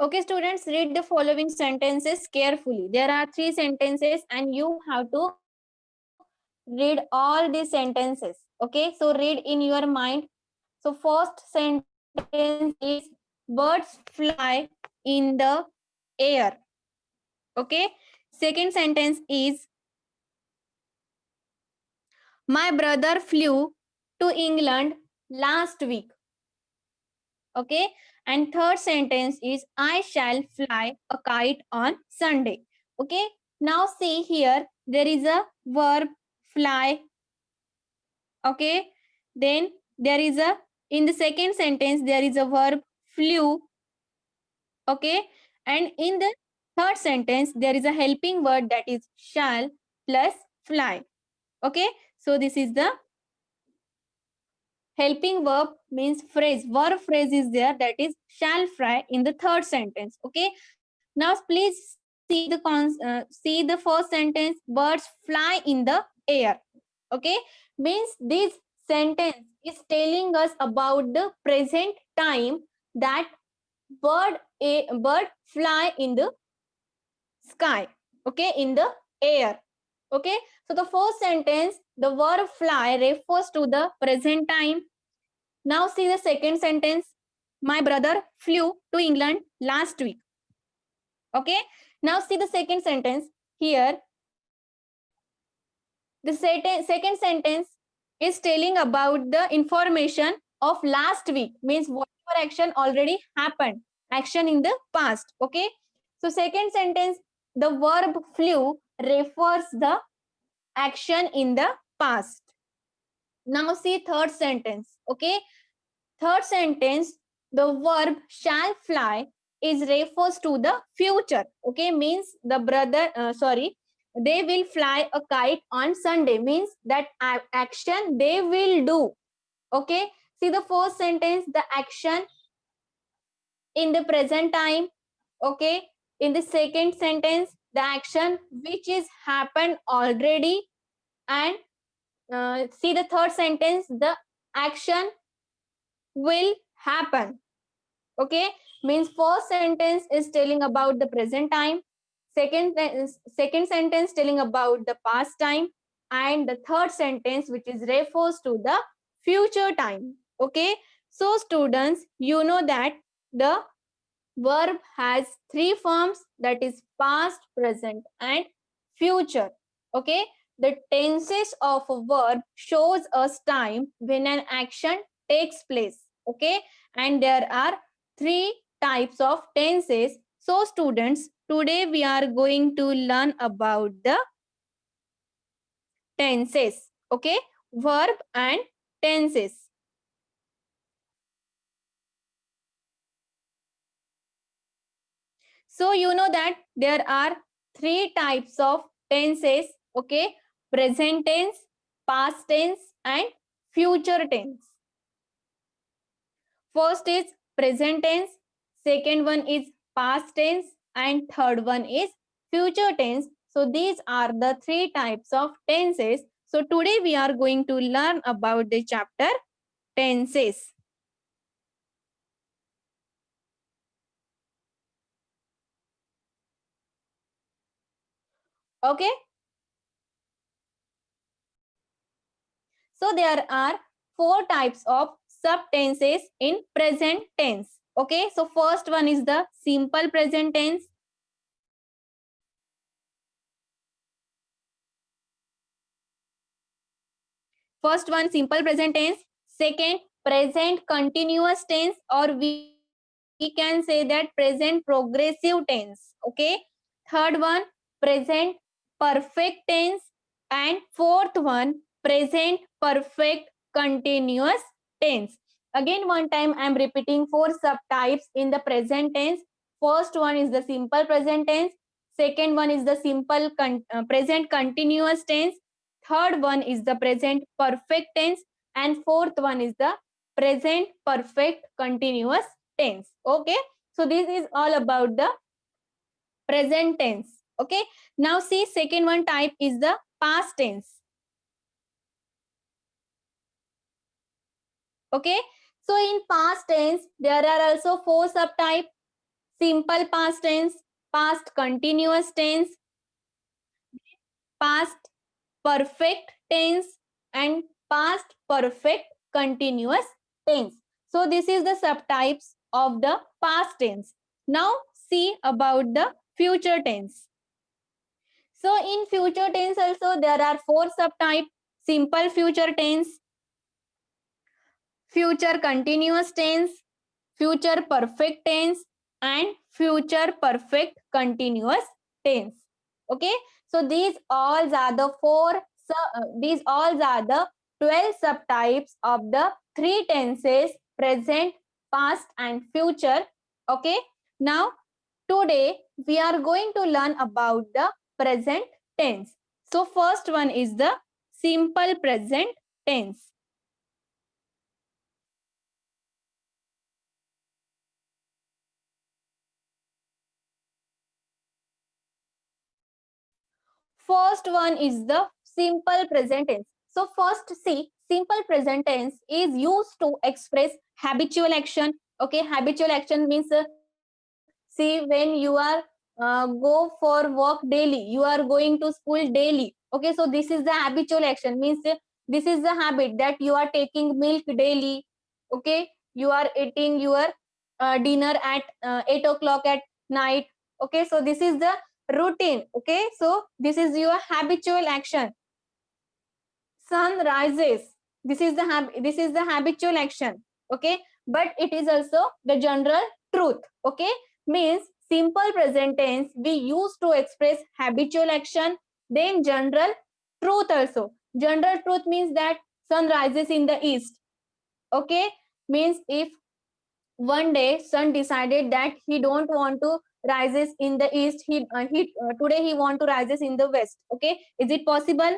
Okay, students, read the following sentences carefully. There are 3 sentences and you have to read all these sentences. Okay, so read in your mind. So first sentence is birds fly in the air. Okay, second sentence is my brother flew to England last week. Okay, and third sentence is I shall fly a kite on Sunday. Okay, now see here, there is a verb fly. Okay, then there is a, in the second sentence there is a verb flew. Okay, and in the third sentence there is a helping word, that is shall plus fly. Okay, so this is the helping verb, means phrase, verb phrase is there, that is shall fly in the third sentence. Okay, now please see the see the first sentence, birds fly in the air. Okay, means this sentence is telling us about the present time, that bird fly in the sky. Okay, in the air. Okay, so the first sentence, the verb fly refers to the present time. Now see the second sentence. My brother flew to England last week. Okay. Now see the second sentence. Here, the second sentence is telling about the information of last week. Means whatever action already happened. Action in the past. Okay. So second sentence, the verb flew refers the action in the past. Now see third sentence. Okay. Third sentence, the verb shall fly is refers to the future. Okay, means the they will fly a kite on Sunday, means that action they will do. Okay, see the first sentence, the action in the present time. Okay, in the second sentence, the action which is happened already. And see the third sentence, the action will happen. Okay, means first sentence is telling about the present time, second sentence telling about the past time, and the third sentence which is refers to the future time. Okay, so students, you know that the verb has 3 forms, that is past, present and future. Okay, the tenses of a verb shows us time when an action takes place. Okay, and there are 3 types of tenses. So students, today we are going to learn about the tenses. Okay, verb and tenses. So you know that there are 3 types of tenses. Okay, present tense, past tense and future tense. First is present tense, second one is past tense and third one is future tense. So these are the 3 types of tenses. So today we are going to learn about the chapter tenses. Okay, so there are 4 types of subtenses in present tense. Okay, so first one is the simple present tense. First one, simple present tense. Second, present continuous tense, or we can say that present progressive tense. Okay. Third one, present perfect tense. And fourth one, present perfect continuous tense. Again, one time I am repeating 4 subtypes in the present tense. First one is the simple present tense. Second one is the simple present continuous tense. Third one is the present perfect tense. And fourth one is the present perfect continuous tense. Okay, so this is all about the present tense. Okay, now see, second one type is the past tense. Okay, so in past tense there are also 4 subtypes. simple past tense, past continuous tense, past perfect tense, and past perfect continuous tense. So this is the subtypes of the past tense. Now see about the future tense. So in future tense also there are four subtypes: simple future tense, future continuous tense, future perfect tense, and future perfect continuous tense. Okay, so these all are the these all are the 12 subtypes of the three tenses: present, past, and future. Okay, now today we are going to learn about the present tense. So first one is the simple present tense. First one is the simple present tense. So first see, simple present tense is used to express habitual action. Okay, habitual action means see when you are go for work daily, you are going to school daily. Okay, so this is the habitual action, means this is the habit that you are taking milk daily. Okay, you are eating your dinner at 8 o'clock at night. Okay, so this is the routine. Okay, so this is your habitual action. Sun rises, this is the this is the habitual action. Okay, but it is also the general truth. Okay, means simple present tense we use to express habitual action, then general truth also. General truth means that sun rises in the east. Okay, means if one day sun decided that he don't want to rises in the east, he today he want to rises in the west. Okay, is it possible?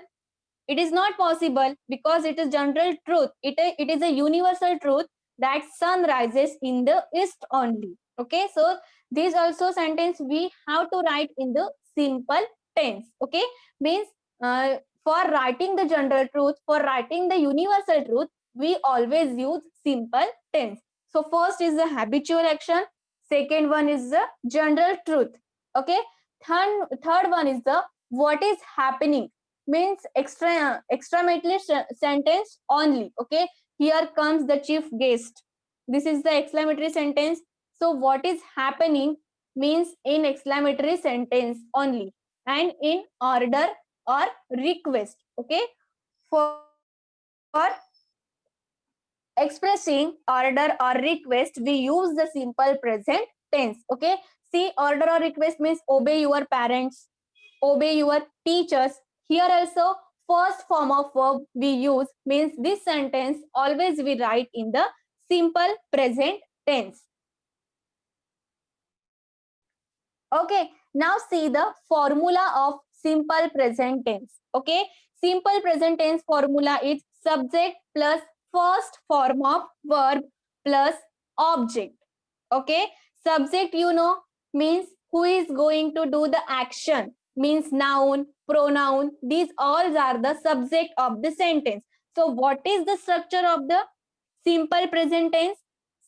It is not possible, because it is general truth. It is a universal truth that sun rises in the east only. Okay, so this also sentence we have to write in the simple tense. Okay, means for writing the general truth, for writing the universal truth, we always use simple tense. So first is the habitual action, second one is the general truth. Okay, third one is the what is happening, means exclamatory sentence only. Okay, here comes the chief guest, this is the exclamatory sentence. So what is happening means in exclamatory sentence only, and in order or request. Okay, for expressing order or request we use the simple present tense. Okay, see, order or request means obey your parents, obey your teachers. Here also first form of verb we use, means this sentence always we write in the simple present tense. Okay, now see the formula of simple present tense. Okay, simple present tense formula is subject plus first form of verb plus object. Okay, subject you know means who is going to do the action, means noun, pronoun, these all are the subject of the sentence. So what is the structure of the simple present tense?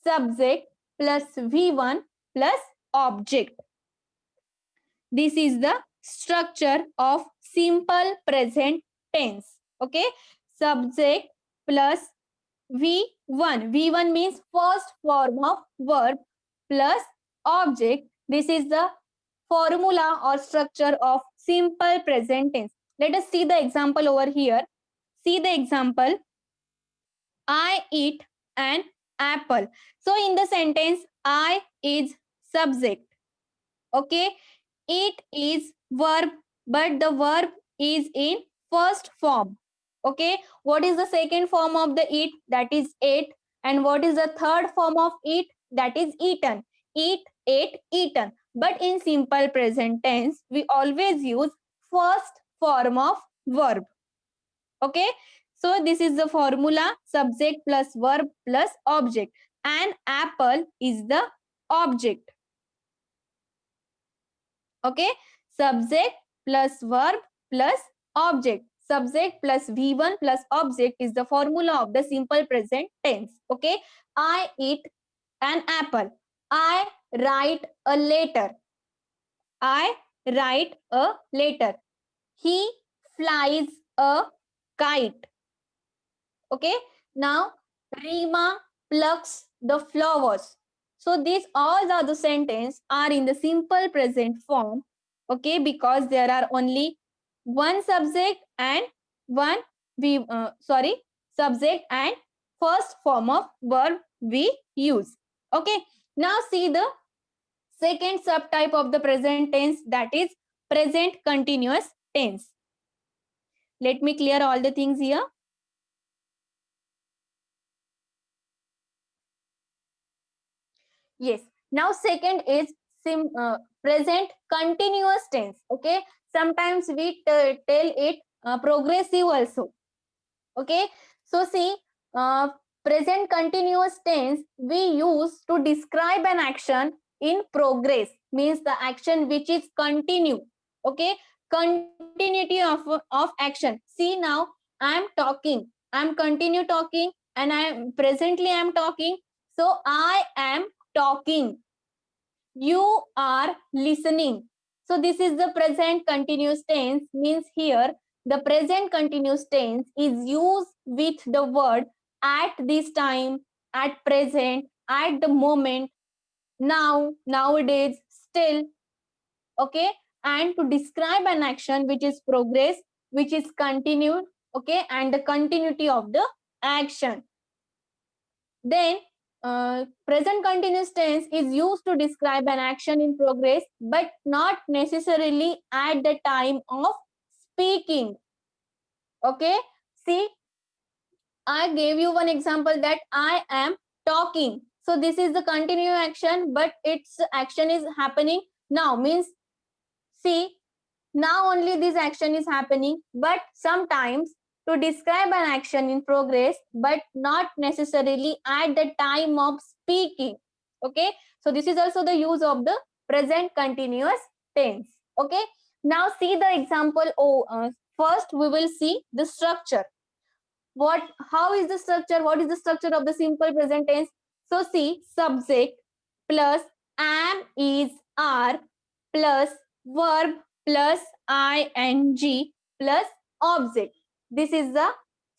Subject plus v1 plus object. This is the structure of simple present tense. Okay, subject plus v1, v1 means first form of verb plus object. This is the formula or structure of simple present tense. Let us see the example over here. See the example, I eat an apple. So in the sentence, I is subject. Okay, it is verb, but the verb is in first form. Okay, what is the second form of the eat? That is ate. And what is the third form of eat? That is eaten. Eat, ate, eaten. But in simple present tense we always use first form of verb. Okay, so this is the formula, subject plus verb plus object. And apple is the object. Okay, subject plus verb plus object. Subject plus v1 plus object is the formula of the simple present tense. Okay, I eat an apple. I write a letter. I write a letter. He flies a kite. Okay. Now, Rima plucks the flowers. So these all are the sentence are in the simple present form. Okay, because there are only one subject and one subject and first form of verb we use. Okay. Now see the second subtype of the present tense, that is present continuous tense. Let me clear all the things here. Yes. Now second is present continuous tense. Okay. Sometimes we tell it progressive also. Okay. So see, uh, present continuous tense we use to describe an action in progress, means the action which is continue. Okay. Continuity of action. See, now I am talking. I am continue talking and I am talking. So I am talking. You are listening. So this is the present continuous tense, means here the present continuous tense is used with the word at this time, at present, at the moment, now, nowadays, still. Okay. And to describe an action which is progress, which is continued. Okay. And the continuity of the action. Then present continuous tense is used to describe an action in progress, but not necessarily at the time of speaking. Okay. See, I gave you one example that I am talking. So this is the continuing action, but its action is happening now. Means, see, now only this action is happening, but sometimes to describe an action in progress, but not necessarily at the time of speaking. Okay. So this is also the use of the present continuous tense. Okay. Now see the example. First we will see the structure. How is the structure? What is the structure of the simple present tense? So see, subject plus am, is, are plus verb plus ing plus object. This is the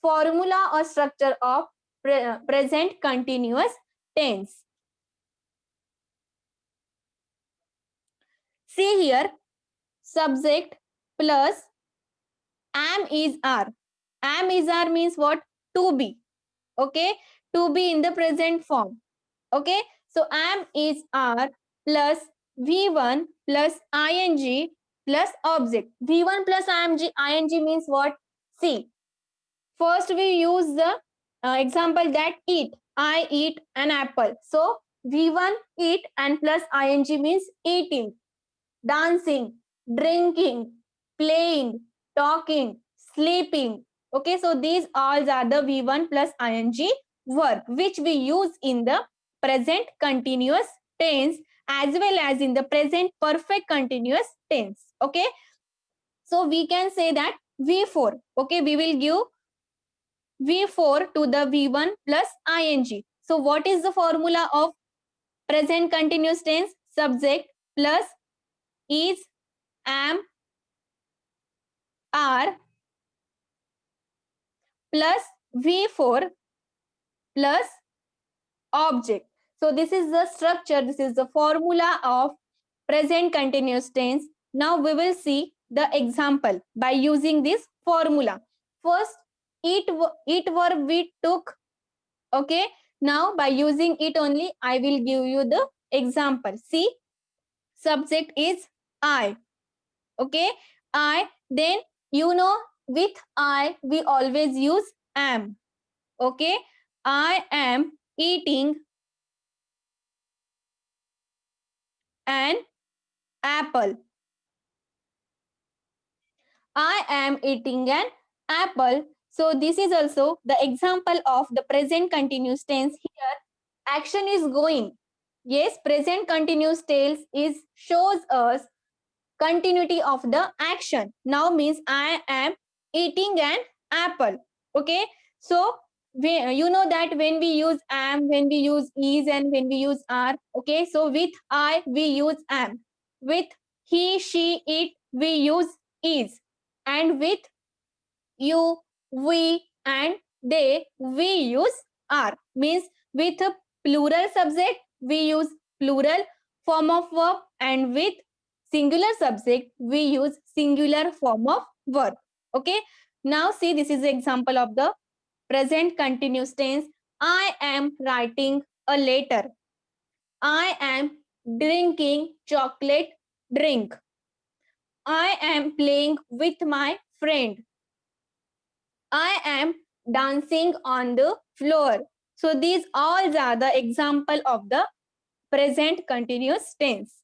formula or structure of present continuous tense. See here, subject plus am, is, are. Am, is, are means what? To be. Okay. To be in the present form. Okay. So am, is, are plus v1 plus ing plus object. V1 plus ing means what? See, first we use the example that eat. I eat an apple. So v1 eat and plus ing means eating, dancing, drinking, playing, talking, sleeping. Okay, so these all are the v1 plus ing verb which we use in the present continuous tense as well as in the present perfect continuous tense. Okay, so we can say that v4. Okay, we will give v4 to the v1 plus ing. So what is the formula of present continuous tense? Subject plus is, am, are plus v4 plus object. So this is the structure, this is the formula of present continuous tense. Now we will see the example by using this formula. First, eat verb we took. Okay, now by using it only I will give you the example. See, subject is I. Okay, I. Then with I we always use am. Okay, I am eating an apple. I am eating an apple. So this is also the example of the present continuous tense. Here action is going. Yes, present continuous tense is shows us continuity of the action. Now means I am eating an apple. Okay, so you know that when we use am, when we use is, and when we use are, okay, so with I we use am, with he, she, it we use is, and with you, we, and they we use are. Means with a plural subject we use plural form of verb, and with singular subject we use singular form of verb. Okay, now see, this is the example of the present continuous tense. I am writing a letter. I am drinking chocolate drink. I am playing with my friend. I am dancing on the floor. So these all are the example of the present continuous tense.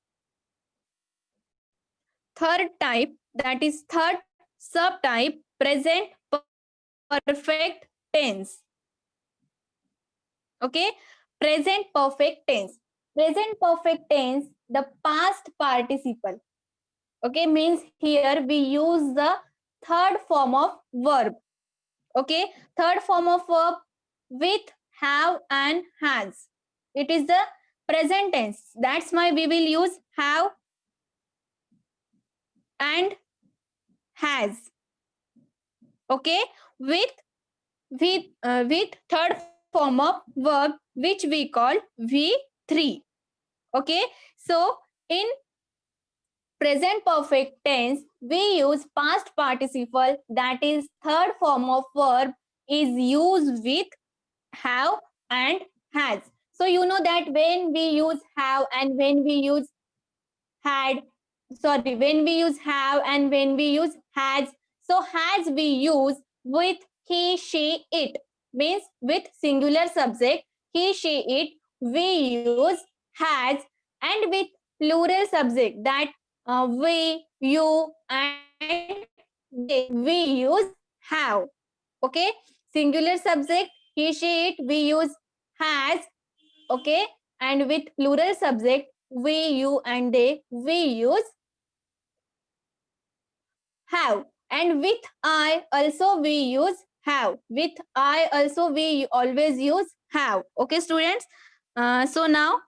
Third type, that is third subtype, present perfect tense. Okay, present perfect tense. Present perfect tense, the past participle. Okay, means here we use the third form of verb. Okay, third form of verb with have and has. It is the present tense. That's why we will use have and has. Okay, with third form of verb which we call V3. Okay, so in present perfect tense we use past participle, that is third form of verb is used with have and has. So you know that when we use have and when we use had, sorry, when we use have and when we use has, so has we use with he, she, it, means with singular subject he, she, it we use has, and with plural subject that we, you, and they we use have. Okay, singular subject he, she, it we use has. Okay, and with plural subject we, you, and they we use have, and with I also we use have. With I also we always use have. Okay, students, so now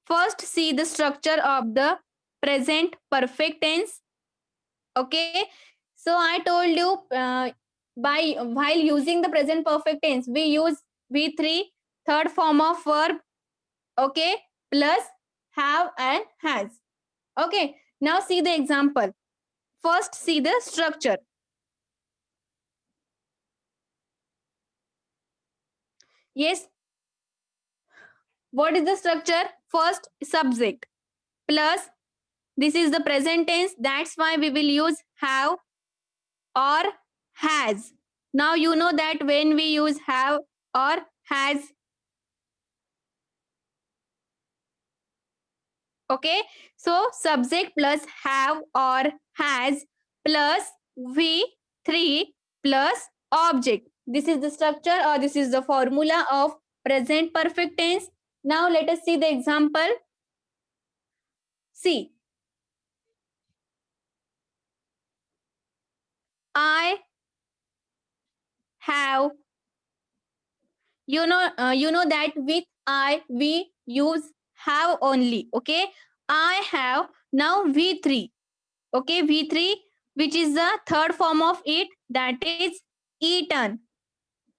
first see the structure of the present perfect tense. Okay, so I told you, by while using the present perfect tense we use V3, third form of verb, okay, plus have and has. Okay, now see the example. First see the structure. Yes, what is the structure? First subject plus, this is the present tense, that's why we will use have or has. Now you know that when we use have or has, okay, so subject plus have or has plus V3 plus object. This is the structure, or this is the formula of present perfect tense. Now let us see the example. See, I have, you know that with I we use have only. Okay, I have. Now V3. Okay, V3, which is the third form of it, that is eaten.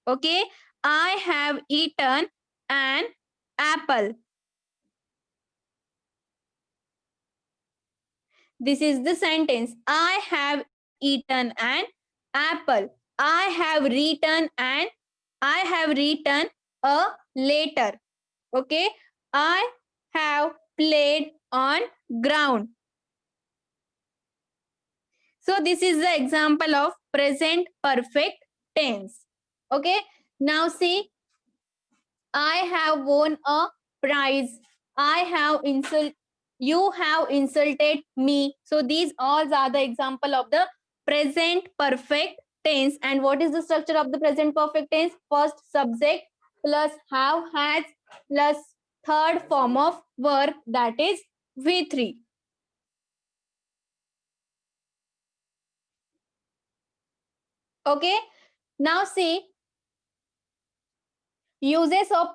Okay, I have eaten an apple. This is the sentence. I have eaten an apple. I have written and I have written a letter. Okay, I have played on ground. So this is the example of present perfect tense. Okay, now see, I have won a prize. I have insult. You have insulted me. So these all are the example of the present perfect tense. And what is the structure of the present perfect tense? First subject plus have, has, plus third form of verb, that is V3. Okay. Now see, Uses of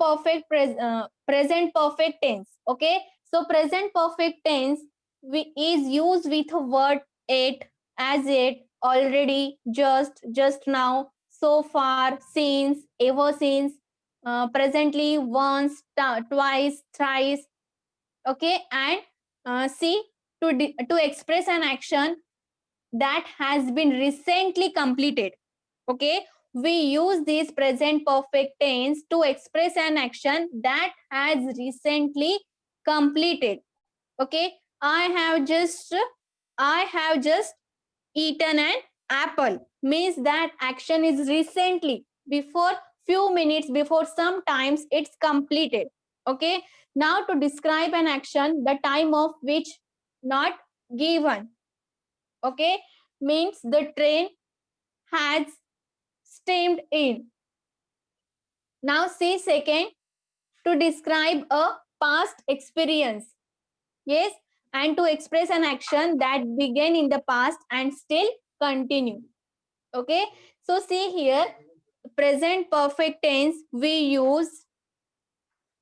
present perfect tense. Okay, so present perfect tense is used with a word it, as it, already, just now, so far, since, ever since, presently, once, twice, thrice. Okay, and see, to express an action that has been recently completed. Okay, we use this present perfect tense to express an action that has recently completed. Okay, I have just eaten an apple, means that action is recently, before few minutes, before, sometimes it's completed. Okay, now to describe an action the time of which not given. Okay, means the train has steamed in. Now see second, to describe a past experience. Yes, and to express an action that began in the past and still continue. Okay, so see here, present perfect tense, we use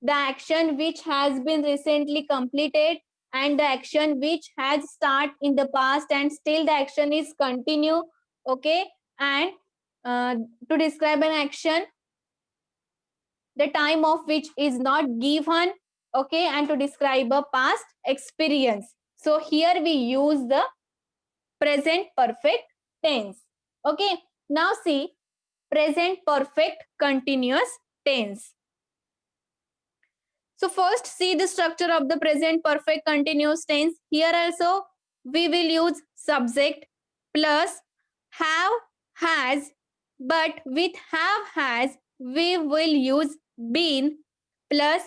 the action which has been recently completed and the action which has start in the past and still the action is continue. Okay, and uh, to describe an action the time of which is not given. Okay, and to describe a past experience, so here we use the present perfect tense. Okay, now see present perfect continuous tense. So first see the structure of the present perfect continuous tense. Here also we will use subject plus have, has, but with have, has we will use been plus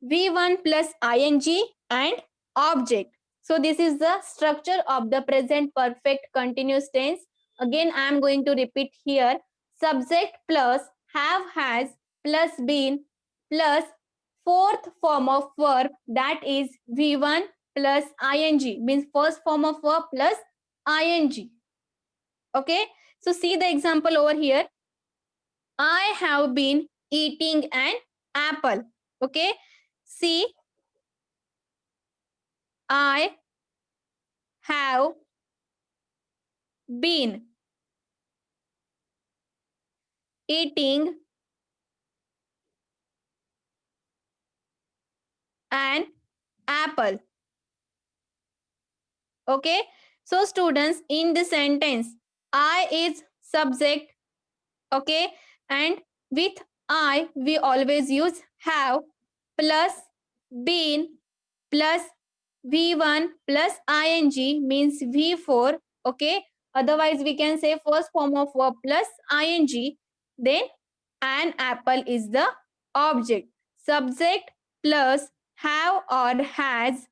V1 plus ing and object. So this is the structure of the present perfect continuous tense. Again I am going to repeat here. Subject plus have, has plus been plus fourth form of verb, that is V1 plus ing, means first form of verb plus ing. Okay, so see the example over here. I have been eating an apple. Okay, see, I have been eating an apple. Okay, so students, in the sentence I is subject. Okay, and with I we always use have plus been plus V1 plus ing, means V4. Okay, otherwise we can say first form of verb plus ing. Then an apple is the object. Subject plus have or has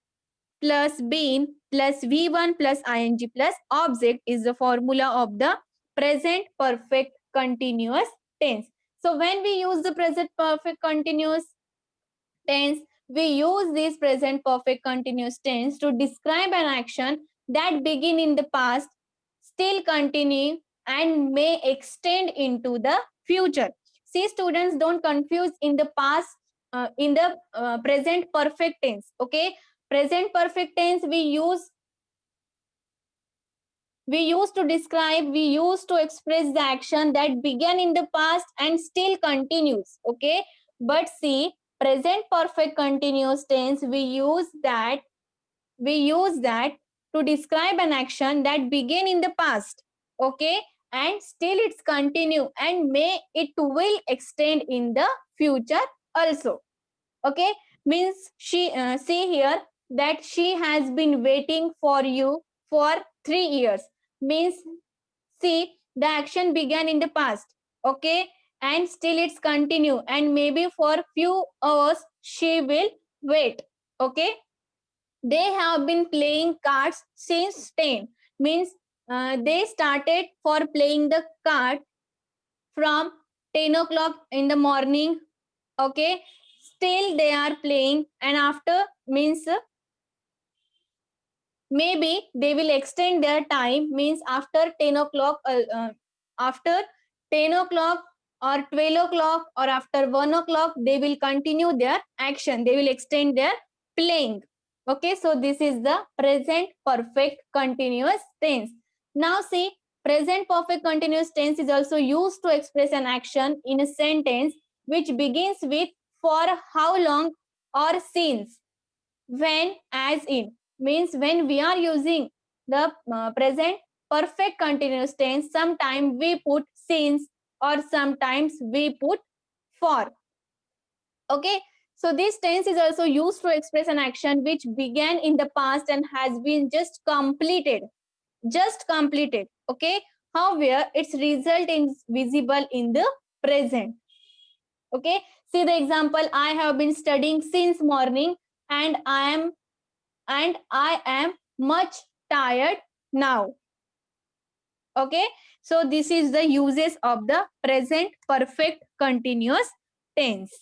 plus been plus V1 plus ing plus object is the formula of the present perfect continuous tense. So when we use the present perfect continuous tense, we use this present perfect continuous tense to describe an action that begin in the past, still continue, and may extend into the future. See students, don't confuse in the past, in the present perfect tense. Okay, present perfect tense we use to describe, we use to express the action that began in the past and still continues. Okay, but see present perfect continuous tense, we use that to describe an action that began in the past. Okay, and still it's continue and may it will extend in the future also. Okay, means she see here that she has been waiting for you for 3 years, means see the action began in the past. Okay, and still it's continue and maybe for few hours she will wait. Okay, they have been playing cards since 10, means they started for playing the card from 10 o'clock in the morning. Okay, still they are playing, and after means maybe they will extend their time, means after 10 o'clock, after 10 o'clock or 12 o'clock or after 1 o'clock, they will continue their action. They will extend their playing. Okay, so this is the present perfect continuous tense. Now see, present perfect continuous tense is also used to express an action in a sentence which begins with for how long or since. When, as in, means when we are using the present perfect continuous tense, sometimes we put since or sometimes we put for. Okay, so this tense is also used to express an action which began in the past and has been just completed. Okay, however its result is visible in the present. Okay, see the example, I have been studying since morning and I am much tired now. Okay, so this is the uses of the present perfect continuous tense.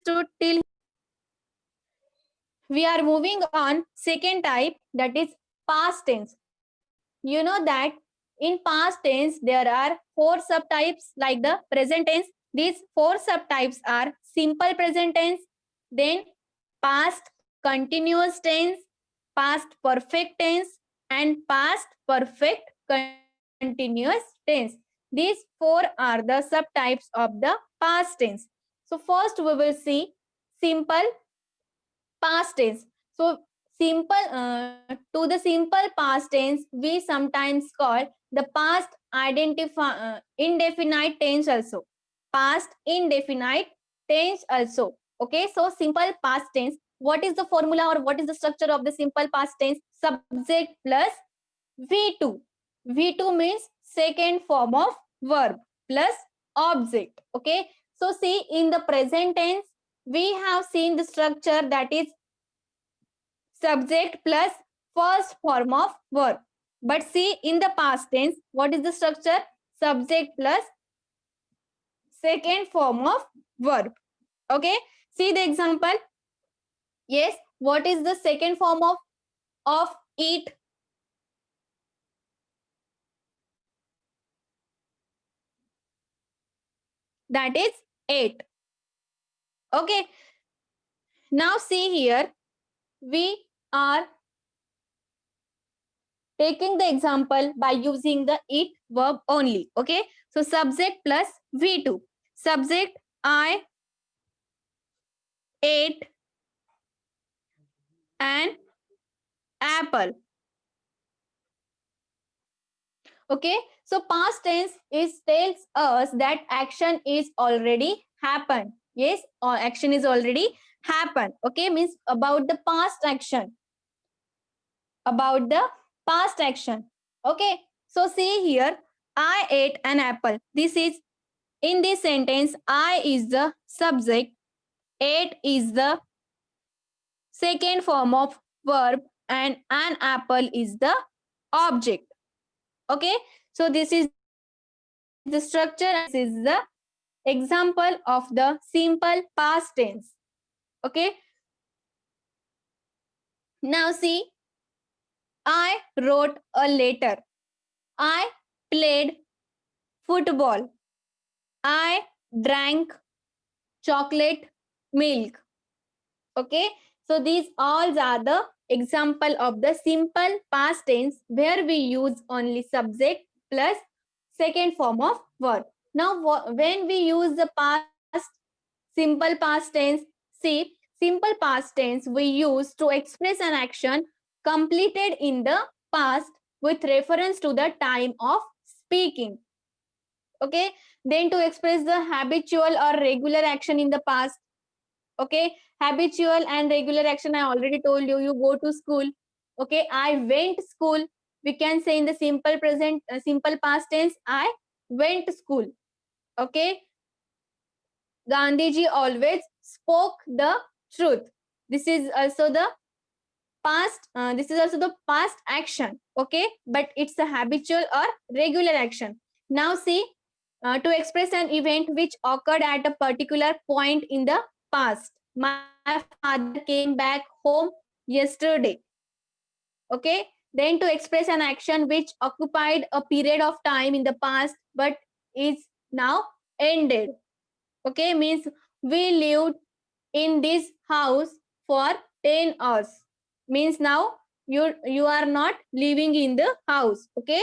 So till we are moving on second type, that is past tense. You know that in past tense there are four subtypes like the present tense. These four subtypes are simple present tense, then past continuous tense, past perfect tense, and past perfect continuous tense. These four are the subtypes of the past tense. So first we will see simple past tense. So to the simple past tense we sometimes call the past indefinite tense also. Past indefinite tense also. Okay, so simple past tense. What is the formula or what is the structure of the simple past tense? Subject plus V2. V2 means second form of verb plus object. Okay, so see in the present tense we have seen the structure, that is subject plus first form of verb. But see in the past tense, what is the structure? Subject plus second form of verb. Okay, see the example. Yes, what is the second form of eat? That is ate. Okay, now see here, we are taking the example by using the it verb only. Okay, so subject plus V2. Subject, I ate an apple. Okay, so past tense is tells us that action is already happened. Yes, or action is already happened. Okay, means about the past action. About the past action. Okay, so see here, I ate an apple. This is in this sentence, I is the subject, ate is the second form of verb, and an apple is the object. Okay, so this is the structure. This is the example of the simple past tense. Okay, now see, I wrote a letter, I played football, I drank chocolate milk. Okay, so these all are the example of the simple past tense where we use only subject plus second form of verb. Now when we use the past simple past tense, see, simple past tense we use to express an action completed in the past with reference to the time of speaking. Okay, then to express the habitual or regular action in the past. Okay, habitual and regular action I already told you. You go to school. Okay, I went school. We can say in the simple present simple past tense, I went to school. Okay, Gandhiji always spoke the truth. This is also the past. This is also the past action. Okay, but it's a habitual or regular action. Now see, to express an event which occurred at a particular point in the past. my father came back home yesterday. Okay, then to express an action which occupied a period of time in the past but is now ended. Okay, means we lived in this house for 10 hours, means now you are not living in the house. Okay,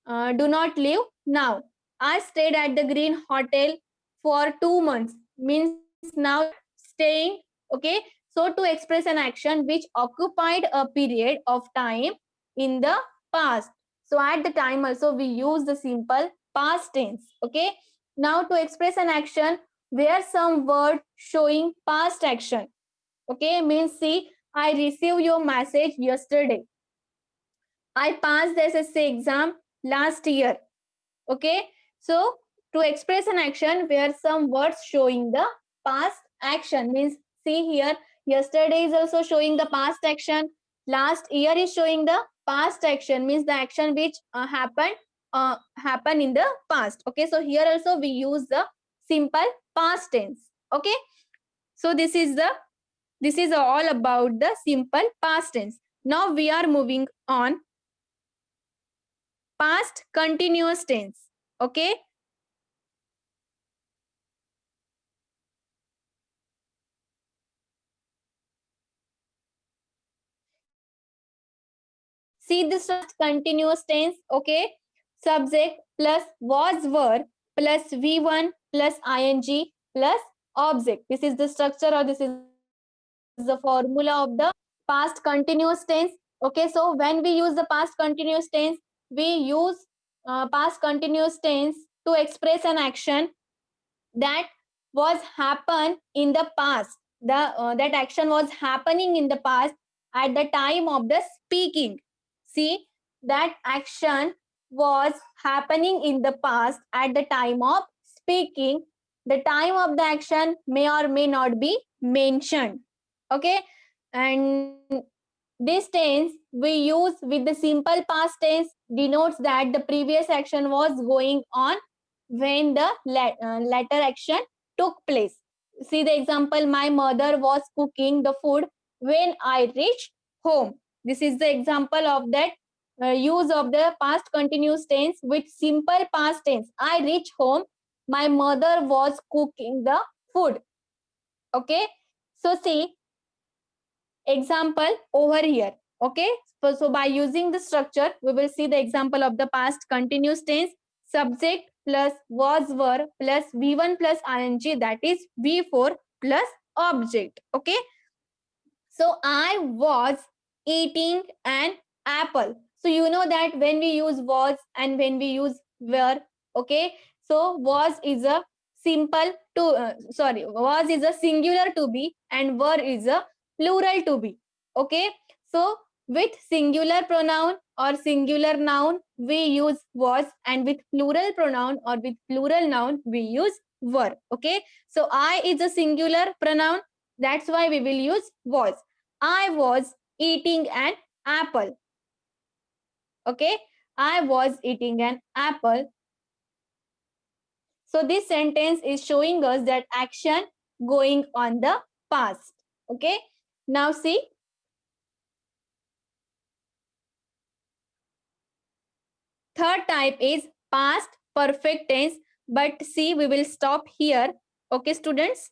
do not live now. I stayed at the Green Hotel for 2 months, means now you are staying. Okay, so to express an action which occupied a period of time in the past, so at the time also we use the simple past tense. Okay, now to express an action where some word showing past action. Okay, means see, I received your message yesterday. I passed the SSC exam last year. Okay, so to express an action where some words showing the past action, means see here, yesterday is also showing the past action, last year is showing the past action, means the action which happened in the past. Okay, so here also we use the simple past tense. Okay, so this is all about the simple past tense. Now we are moving on past continuous tense. Okay, see this continuous tense. Okay, subject plus was were plus v1 plus ing plus object. This is the structure, or this is the formula of the past continuous tense. Okay, so when we use the past continuous tense, we use past continuous tense to express an action that was happen in the past. The that action was happening in the past at the time of the speaking. See, that action was happening in the past at the time of speaking. The time of the action may or may not be mentioned. Okay, and this tense we use with the simple past tense denotes that the previous action was going on when the latter action took place. See the example, my mother was cooking the food when I reached home. This is the example of that use of the past continuous tense with simple past tense. I reached home, my mother was cooking the food. Okay, so see example over here. Okay, so by using the structure we will see the example of the past continuous tense. Subject plus was were plus v1 plus ing, that is v4 plus object. Okay, so I was eating an apple. So you know that when we use was and when we use were. Okay, so was is a simple to sorry, was is a singular to be and were is a plural to be. Okay, so with singular pronoun or singular noun we use was, and with plural pronoun or with plural noun we use were. Okay, so I is a singular pronoun, that's why we will use was. I was eating an apple. Okay, I was eating an apple. So this sentence is showing us that action going on the past. Okay, now see, third type is past perfect tense. But see, we will stop here. Okay, students.